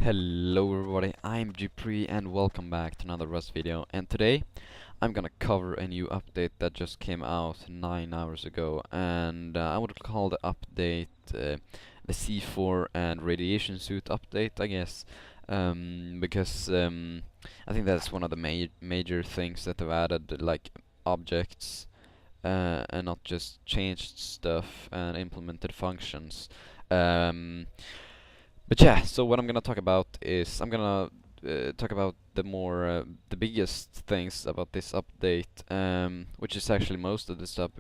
Hello everybody, I'm Gpree and welcome back to another Rust video. And today I'm gonna cover a new update that just came out 9 hours ago, and I would call the update the C4 and Radiationsuit update, I guess, because I think that's one of the major things that they've added, like objects, and not just changed stuff and implemented functions. Um, but yeah, so what I'm gonna talk about is I'm gonna talk about the biggest things about this update, which is actually most of the stuff,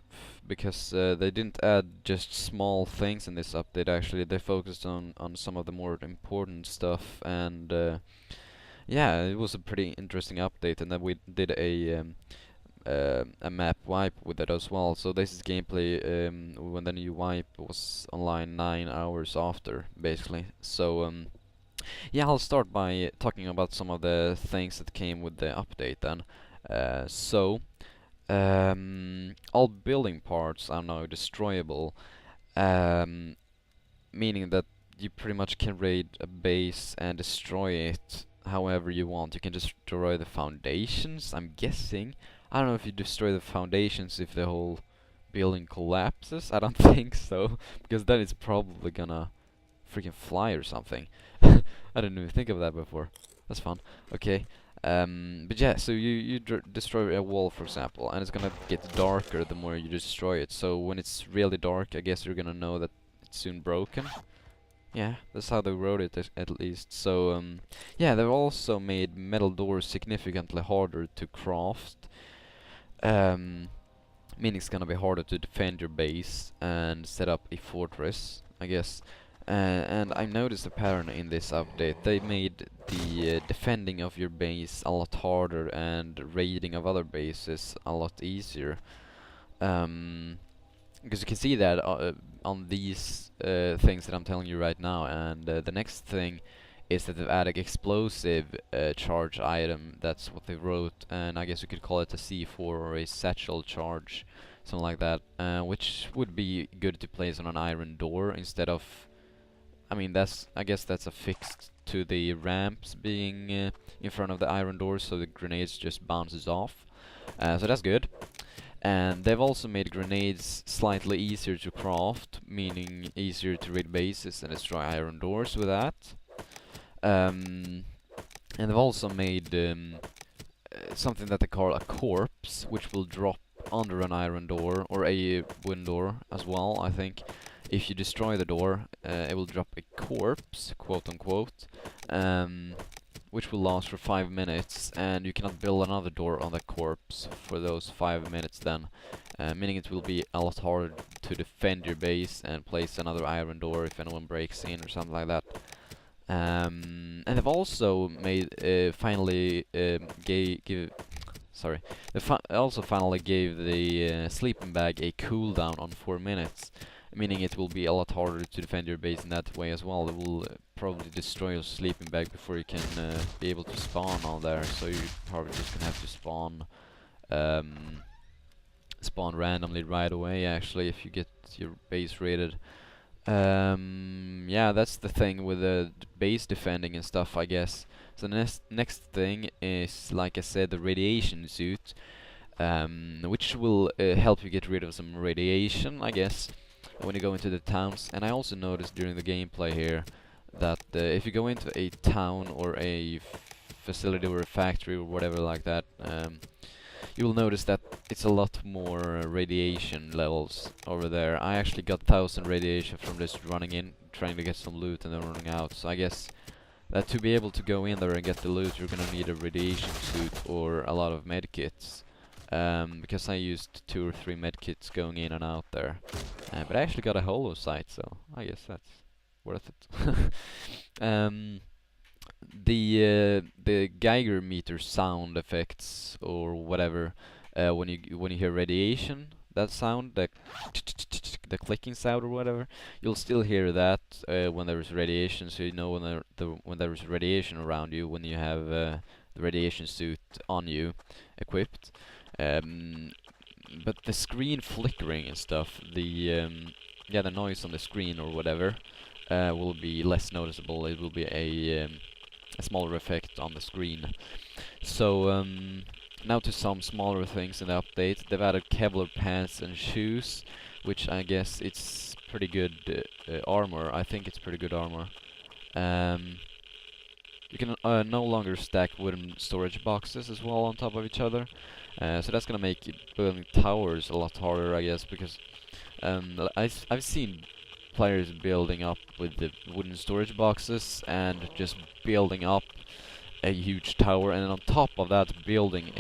because they didn't add just small things in this update. Actually, they focused on some of the more important stuff, and yeah, it was a pretty interesting update. And then we did a map wipe with it as well. So this is gameplay when the new wipe was online 9 hours after, basically. So yeah, I'll start by talking about some of the things that came with the update then. All building parts are now destroyable, um, meaning that you pretty much can raid a base and destroy it however you want. You can destroy the foundations, I'm guessing. I don't know if you destroy the foundations if the whole building collapses. I don't think so, because then it's probably gonna freaking fly or something. I didn't even think of that before. That's fun. Okay. But yeah, so you destroy a wall, for example, and it's gonna get darker the more you destroy it. So when it's really dark, I guess you're gonna know that it's soon broken. Yeah, that's how they wrote it, at least. So yeah, they've also made metal doors significantly harder to craft. Meaning it's gonna be harder to defend your base and set up a fortress, I guess. And I noticed a pattern in this update. They made the defending of your base a lot harder and raiding of other bases a lot easier. Because you can see that on these things that I'm telling you right now. And the next thing is that they've added explosive charge item. That's what they wrote, and I guess you could call it a C4 or a satchel charge, something like that, which would be good to place on an iron door instead of, I mean, I guess that's affixed to the ramps being in front of the iron doors, so the grenades just bounces off. So that's good. And they've also made grenades slightly easier to craft, meaning easier to raid bases and destroy iron doors with that. And they've also made something that they call a corpse, which will drop under an iron door or a wooden door as well. I think if you destroy the door, it will drop a corpse, quote unquote, which will last for 5 minutes, and you cannot build another door on the corpse for those 5 minutes then, meaning it will be a lot harder to defend your base and place another iron door if anyone breaks in or something like that. And they've also made finally also finally gave the sleeping bag a cooldown on 4 minutes, meaning it will be a lot harder to defend your base in that way as well. It will probably destroy your sleeping bag before you can be able to spawn on there. So you're probably just gonna have to spawn randomly right away. Actually, if you get your base raided. Yeah, that's the thing with the base defending and stuff, I guess. So the next thing is, like I said, the radiation suit, which will help you get rid of some radiation, I guess, when you go into the towns. And I also noticed during the gameplay here that if you go into a town or a facility or a factory or whatever like that, you will notice that it's a lot more radiation levels over there. I actually got 1000 radiation from just running in, trying to get some loot and then running out. So I guess that to be able to go in there and get the loot, you're gonna need a radiation suit or a lot of medkits. Because I used 2 or 3 medkits going in and out there. But I actually got a holo sight, so I guess that's worth it. The Geiger meter sound effects or whatever, when you hear radiation, that sound, the clicking sound or whatever, you'll still hear that when there is radiation. So you know when there is radiation around you when you have the radiation suit on you, equipped. But the screen flickering and stuff, the noise on the screen or whatever, will be less noticeable. It will be a a smaller effect on the screen. So now to some smaller things in the update. They've added Kevlar pants and shoes, which I guess it's pretty good armor. I think it's pretty good armor. Um, you can no longer stack wooden storage boxes as well on top of each other. So that's gonna make building towers a lot harder, I guess, because I've seen players building up with the wooden storage boxes and just building up a huge tower, and then on top of that building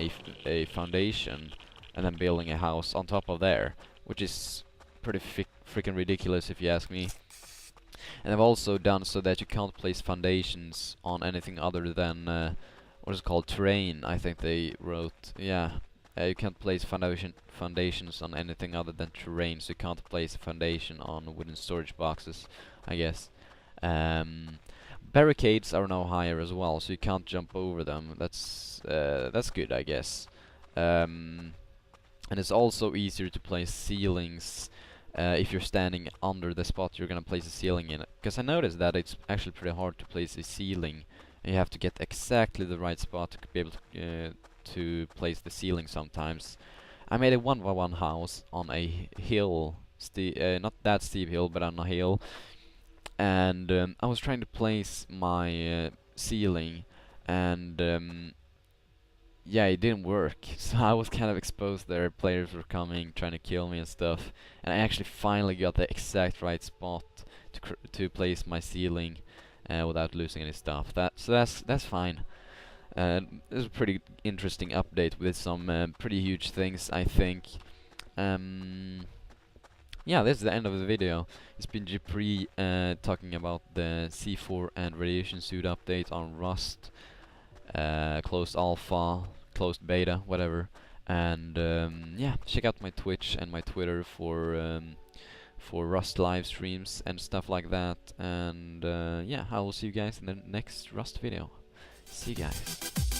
a foundation, and then building a house on top of there, which is pretty freaking ridiculous if you ask me. And I've also done so that you can't place foundations on anything other than what is it called, terrain. I think they wrote, yeah. You can't place foundations on anything other than terrain, so you can't place a foundation on wooden storage boxes, I guess. Barricades are now higher as well, so you can't jump over them. That's good, I guess. And it's also easier to place ceilings if you're standing under the spot you're gonna place a ceiling in. Because I noticed that it's actually pretty hard to place a ceiling. And you have to get exactly the right spot to be able to place the ceiling sometimes. I made a 1x1 house on a hill, not that steep hill, but on a hill. And I was trying to place my ceiling, and yeah, it didn't work. So I was kind of exposed there. Players were coming, trying to kill me and stuff. And I actually finally got the exact right spot to place my ceiling without losing any stuff. So that's fine. This is a pretty interesting update with some pretty huge things, I think. Yeah, this is the end of the video. It's been Dupree talking about the C4 and Radiationsuit update on Rust. Closed alpha, closed beta, whatever. And yeah, check out my Twitch and my Twitter for Rust live streams and stuff like that. And yeah, I will see you guys in the next Rust video. See you guys.